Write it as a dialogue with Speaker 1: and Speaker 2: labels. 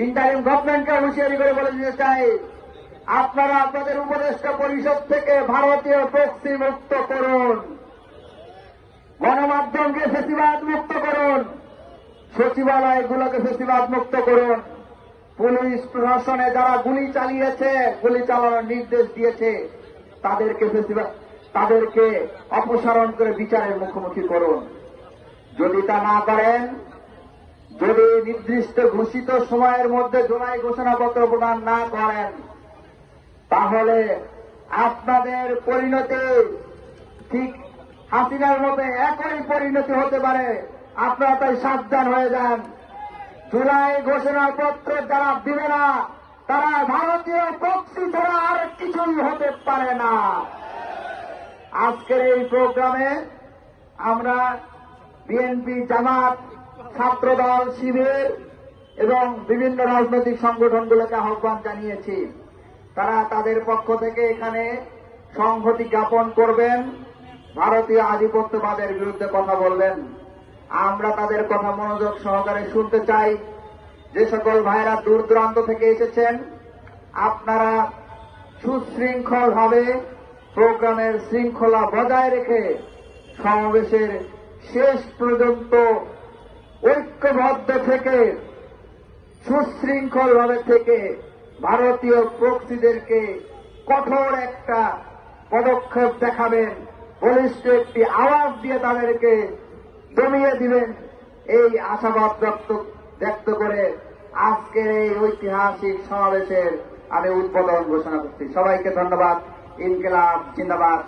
Speaker 1: Interim গভর্নমেন্টকে হুঁশিয়ারি করে বলে দিতে চাই, আপনারা আপনাদের উপদেষ্টা পরিষদ থেকে ভারতীয় প্রক্সি মুক্ত করুন, গণমাধ্যমকে ফেসিবাদ মুক্ত করুন, সচিবালয়গুলোকে ফেসিবাদ মুক্ত করুন, পুলিশ প্রশাসনে যারা গুলি চালিয়েছে, গুলি চালানোর নির্দেশ দিয়েছে, তাদেরকে অপসারণ করে বিচারের মুখোমুখি করুন। যদি তা না করেন, যদি নির্দিষ্ট ঘোষিত সময়ের মধ্যে জুলাই ঘোষণাপত্র প্রদান না করেন, তাহলে আপনাদের পরিণতি ঠিক হাসিনার মতো একই পরিণতি হতে পারে। আপনারা তাই সাবধান হয়ে যান। জুলাই ঘোষণাপত্র যারা দিবে না, তারা ভারতীয় প্রক্সি ছাড়া আর কিছুই হতে পারে না। আজকের এই প্রোগ্রামে আমরা বিএনপি, জামাত, ছাত্রদল, শিবির এবং বিভিন্ন রাজনৈতিক সংগঠনগুলোকে আহ্বান জানিয়েছি। তারা তাদের পক্ষ থেকে এখানে সংহতি জ্ঞাপন করবেন, ভারতীয় আধিপত্যবাদের বিরুদ্ধে কথা বলবেন। আমরা তাদের কথা মনোযোগ সহকারে শুনতে চাই। যে সকল ভাইরা দূর দূরান্ত থেকে এসেছেন, আপনারা সুশৃঙ্খলভাবে প্রোগ্রামের শৃঙ্খলা বজায় রেখে সমাবেশের শেষ পর্যন্ত ঐক্যবদ্ধ থেকে সুশৃঙ্খলভাবে থেকে ভারতীয় প্রক্সিদেরকে কঠোর একটা পদক্ষেপ দেখাবেন, বলিষ্ঠ একটি আওয়াজ দিয়ে তাদেরকে দমিয়ে দিবেন, এই আশাবাদ ব্যক্ত করে আজকের এই ঐতিহাসিক সমাবেশের আমি উদ্বোধন ঘোষণা করছি। সবাইকে ধন্যবাদ। ইনকিলাব জিন্দাবাদ।